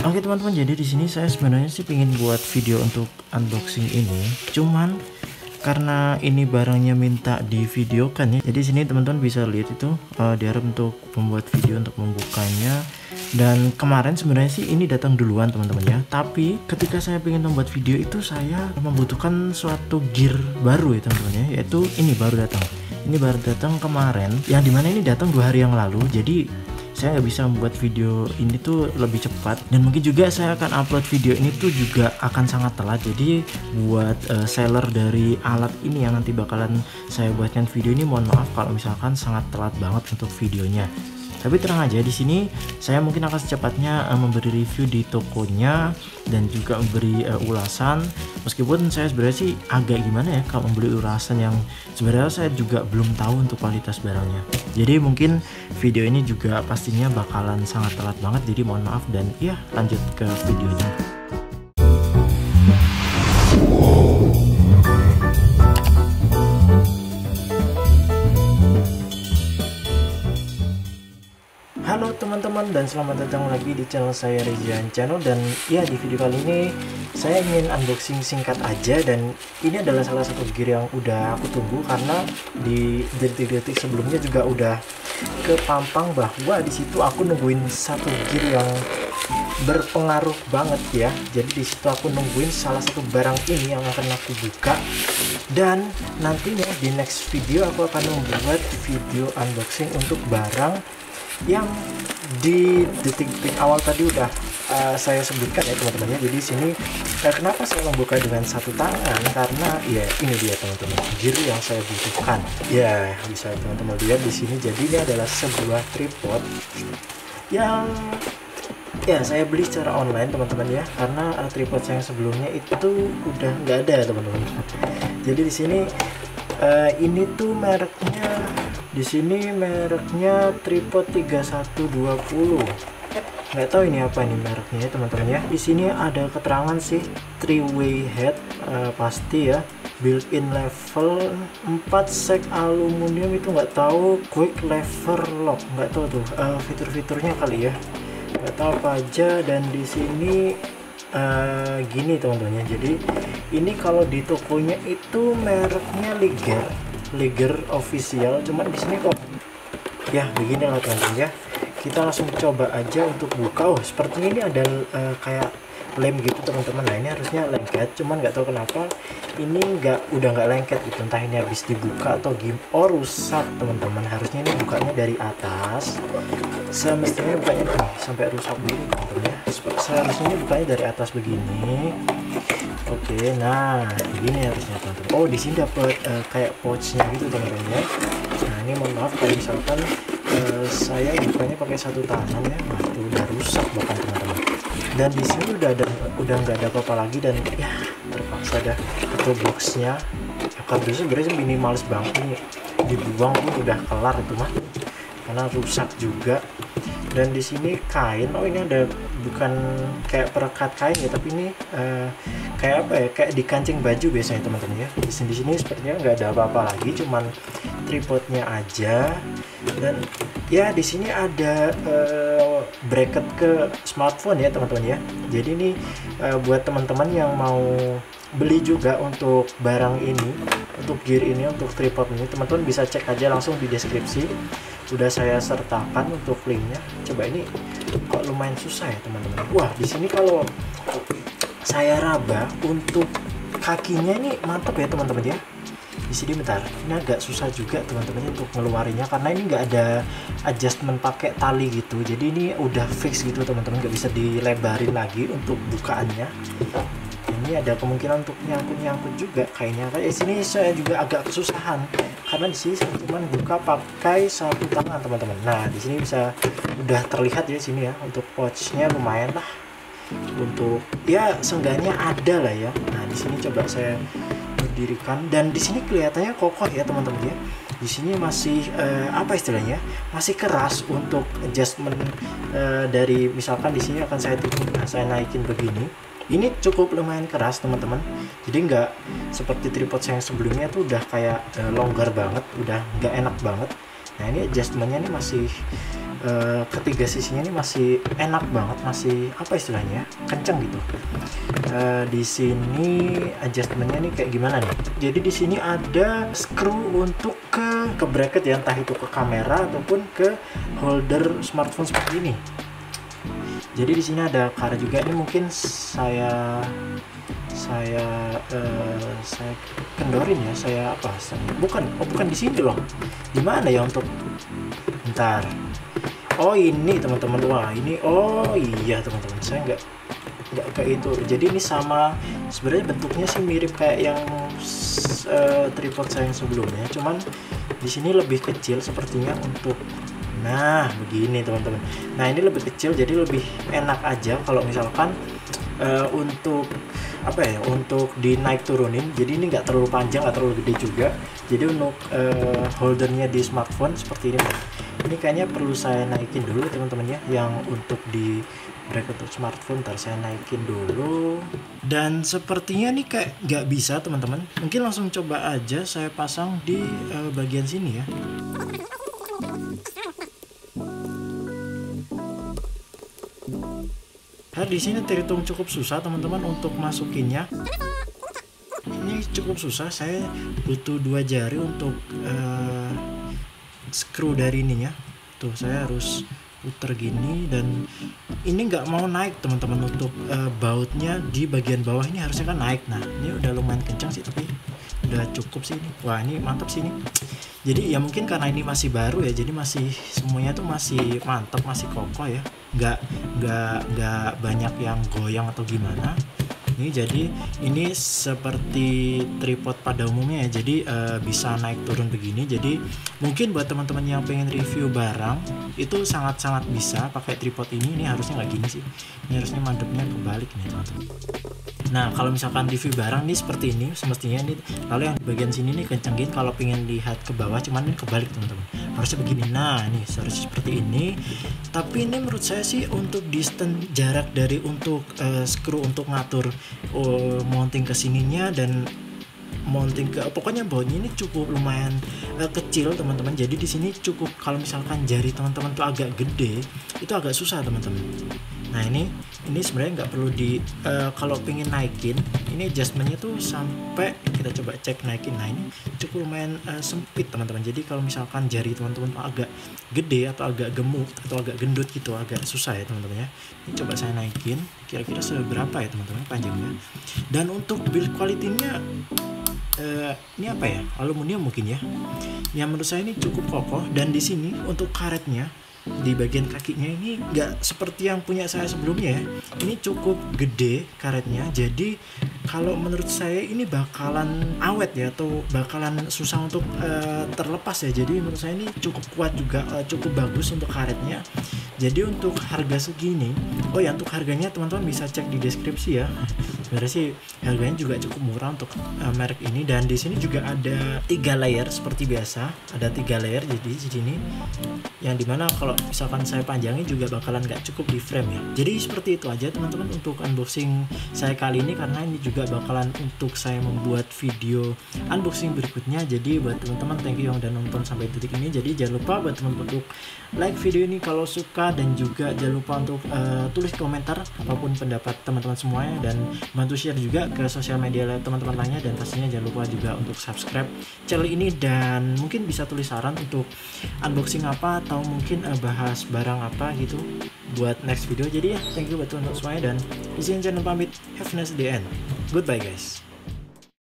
Oke teman-teman, jadi di sini saya sebenarnya sih pengen buat video untuk unboxing ini, cuman karena ini barangnya minta di videokan ya. Jadi sini teman-teman bisa lihat itu diharap untuk membuat video untuk membukanya. Dan kemarin sebenarnya sih ini datang duluan teman-teman ya. Tapi ketika saya pengen membuat video itu saya membutuhkan suatu gear baru ya teman-teman ya, yaitu ini baru datang. Ini baru datang kemarin, yang dimana ini datang 2 hari yang lalu. Jadi saya nggak bisa membuat video ini tuh lebih cepat, dan mungkin juga saya akan upload video ini tuh juga akan sangat telat. Jadi buat seller dari alat ini yang nanti bakalan saya buatkan video ini, mohon maaf kalau misalkan sangat telat banget untuk videonya. Tapi tenang aja, di sini saya mungkin akan secepatnya memberi review di tokonya dan juga memberi ulasan. Meskipun saya sebenarnya sih agak gimana ya kalau membeli ulasan yang sebenarnya saya juga belum tahu untuk kualitas barangnya. Jadi mungkin video ini juga pastinya bakalan sangat telat banget. Jadi mohon maaf, dan ya lanjut ke videonya. Halo teman-teman, dan selamat datang lagi di channel saya, Rezian Channel. Dan ya, di video kali ini saya ingin unboxing singkat aja, dan ini adalah salah satu gear yang udah aku tunggu, karena di detik-detik sebelumnya juga udah kepampang bahwa di situ aku nungguin satu gear yang berpengaruh banget ya. Jadi di situ aku nungguin salah satu barang ini yang akan aku buka, dan nantinya di next video aku akan membuat video unboxing untuk barang yang di detik-detik awal tadi udah saya sebutkan ya teman-teman ya. Jadi sini kenapa saya membuka dengan satu tangan, karena ya ini dia teman-teman gear yang saya butuhkan ya. Bisa teman-teman lihat di sini. Jadi ini adalah sebuah tripod yang ya saya beli secara online teman-teman ya, karena tripod yang sebelumnya itu udah nggak ada teman-teman. Jadi di sini ini tuh mereknya, di sini mereknya tripod 3120. Nggak tahu ini apa ini mereknya teman-teman ya. Di sini ada keterangan sih 3-way head, pasti ya, built-in level 4 sek aluminium, itu nggak tahu. Quick lever lock, nggak tahu tuh fitur-fiturnya kali ya, nggak tahu apa aja. Dan di sini gini teman-teman ya. Jadi ini kalau di tokonya itu mereknya Liger official, cuman di sini kok ya begini lah teman-teman ya. Kita langsung coba aja untuk buka. Oh, sepertinya ini ada kayak lem gitu teman-teman. Nah, ini harusnya lengket, cuman nggak tahu kenapa ini udah nggak lengket gitu. Entah ini habis dibuka atau rusak teman-teman. Harusnya ini bukanya dari atas, semestinya bukanya sampai rusak begini teman-teman ya. Seharusnya ini bukanya dari atas begini. Oke, nah begini harusnya teman-teman. Oh, di sini dapat kayak pouchnya gitu teman-teman ya. Nah, ini mohon maaf kalau misalkan saya bukanya pakai satu tangan ya. Nah, itu udah rusak bahkan teman-teman. Dan di sini udah nggak ada apa-apa lagi, dan ya terpaksa dah itu boxnya. Ya, kardusnya sebenarnya minimalis banget ini, dibuang pun udah kelar itu mah, karena rusak juga. Dan di sini kain. Oh, ini ada bukan kayak perekat kain ya, tapi ini kayak apa ya, kayak di kancing baju biasanya teman-teman ya. Di sini sepertinya nggak ada apa-apa lagi, cuman tripodnya aja. Dan ya di sini ada bracket ke smartphone ya teman-teman ya. Jadi ini buat teman-teman yang mau beli juga untuk barang ini, untuk gear ini, untuk tripod ini, teman-teman bisa cek aja langsung di deskripsi. Udah saya sertakan untuk linknya. Coba, ini kok lumayan susah ya teman-teman. Wah, di sini kalau saya raba untuk kakinya ini mantap ya teman-teman ya. Di sini bentar, ini agak susah juga teman-teman untuk ngeluarinya, karena ini nggak ada adjustment pakai tali gitu. Jadi ini udah fix gitu teman-teman, nggak bisa dilebarin lagi untuk bukaannya. Ini ada kemungkinan untuk nyangkut juga kayaknya. Kayak sini saya juga agak kesusahan, karena di sini saya cuma buka pakai satu tangan teman-teman. Nah, di sini bisa udah terlihat ya sini ya, untuk pouchnya lumayan lah, untuk ya seenggaknya ada lah ya. Nah, di sini coba saya berdirikan, dan di sini kelihatannya kokoh ya teman-teman ya. Di sini masih apa istilahnya, masih keras untuk adjustment dari, misalkan di sini akan saya tipu, nah saya naikin begini. Ini cukup lumayan keras teman-teman, jadi nggak seperti tripod yang sebelumnya tuh udah kayak longgar banget, udah nggak enak banget. Nah, ini adjustmentnya ini masih ketiga sisinya ini masih enak banget, masih apa istilahnya, kenceng gitu. Di sini adjustmentnya nih kayak gimana nih? Jadi di sini ada screw untuk ke bracket ya, entah itu ke kamera ataupun ke holder smartphone seperti ini. Jadi di sini ada karet juga. Ini mungkin saya kendorin ya, bukan di sini loh. Di mana ya untuk bentar. Oh ini teman-teman, wah ini, oh iya teman-teman, saya nggak kayak itu. Jadi ini sama, sebenarnya bentuknya sih mirip kayak yang tripod saya yang sebelumnya, cuman di sini lebih kecil sepertinya untuk, nah begini teman-teman. Nah ini lebih kecil, jadi lebih enak aja kalau misalkan untuk apa ya, untuk dinaik turunin. Jadi ini nggak terlalu panjang, nggak terlalu gede juga. Jadi untuk holdernya di smartphone seperti ini. Ini kayaknya perlu saya naikin dulu teman-teman ya, yang untuk di bracket untuk smartphone. Ntar saya naikin dulu. Dan sepertinya nih kayak nggak bisa teman-teman. Mungkin langsung coba aja saya pasang di bagian sini ya. Nah, di sini terhitung cukup susah teman-teman untuk masukinnya. Ini cukup susah, saya butuh 2 jari untuk screw dari ininya. Tuh saya harus puter gini, dan ini nggak mau naik teman-teman. Untuk bautnya di bagian bawah ini harusnya kan naik. Nah ini udah lumayan kencang sih, tapi udah cukup sih ini. Wah ini mantap sih ini. Jadi ya mungkin karena ini masih baru ya, jadi masih semuanya tuh masih mantap, masih kokoh ya, nggak banyak yang goyang atau gimana. Ini jadi ini seperti tripod pada umumnya ya, jadi bisa naik turun begini. Jadi mungkin buat teman-teman yang pengen review barang itu sangat-sangat bisa pakai tripod ini. Ini harusnya nggak gini sih, ini harusnya madepnya kebalik nih teman-teman. Nah kalau misalkan review barang nih seperti ini semestinya ini, lalu yang di bagian sini nih kencengin kalau pengen lihat ke bawah, cuman ini kebalik teman-teman, harusnya begini. Nah ini harusnya seperti ini. Tapi ini menurut saya sih untuk distance jarak dari untuk screw untuk ngatur mounting ke sininya dan mounting ke, pokoknya bautnya ini cukup lumayan kecil teman-teman. Jadi di sini cukup, kalau misalkan jari teman-teman tuh agak gede itu agak susah teman-teman. Nah ini sebenarnya nggak perlu di kalau pengen naikin ini adjustmentnya tuh sampai, kita coba cek naikin. Nah ini cukup lumayan sempit teman-teman. Jadi kalau misalkan jari teman-teman agak gede atau agak gemuk atau agak gendut gitu, agak susah ya teman-teman ya. Ini coba saya naikin kira-kira seberapa ya teman-teman panjangnya. Dan untuk build quality-nya ini apa ya, aluminium mungkin ya. Yang menurut saya ini cukup kokoh. Dan di sini untuk karetnya di bagian kakinya ini nggak seperti yang punya saya sebelumnya ya. Ini cukup gede karetnya, jadi kalau menurut saya ini bakalan awet ya, atau bakalan susah untuk terlepas ya. Jadi menurut saya ini cukup kuat juga, cukup bagus untuk karetnya. Jadi untuk harga segini, oh ya untuk harganya teman-teman bisa cek di deskripsi ya. Sebenarnya sih harganya juga cukup murah untuk merek ini. Dan di sini juga ada 3 layer seperti biasa, ada 3 layer. Jadi di sini yang dimana kalau misalkan saya panjangin juga bakalan nggak cukup di frame ya. Jadi seperti itu aja teman-teman untuk unboxing saya kali ini, karena ini juga bakalan untuk saya membuat video unboxing berikutnya. Jadi buat teman-teman thank you yang udah nonton sampai detik ini. Jadi jangan lupa buat teman-teman untuk like video ini kalau suka, dan juga jangan lupa untuk tulis komentar apapun pendapat teman-teman semuanya, dan bantu share juga ke sosial media teman-teman lainnya. Dan pastinya jangan lupa juga untuk subscribe channel ini, dan mungkin bisa tulis saran untuk unboxing apa atau mungkin bahas barang apa gitu buat next video. Jadi ya thank you buat teman-teman semuanya, dan di sini channel pamit, have a nice day and goodbye guys.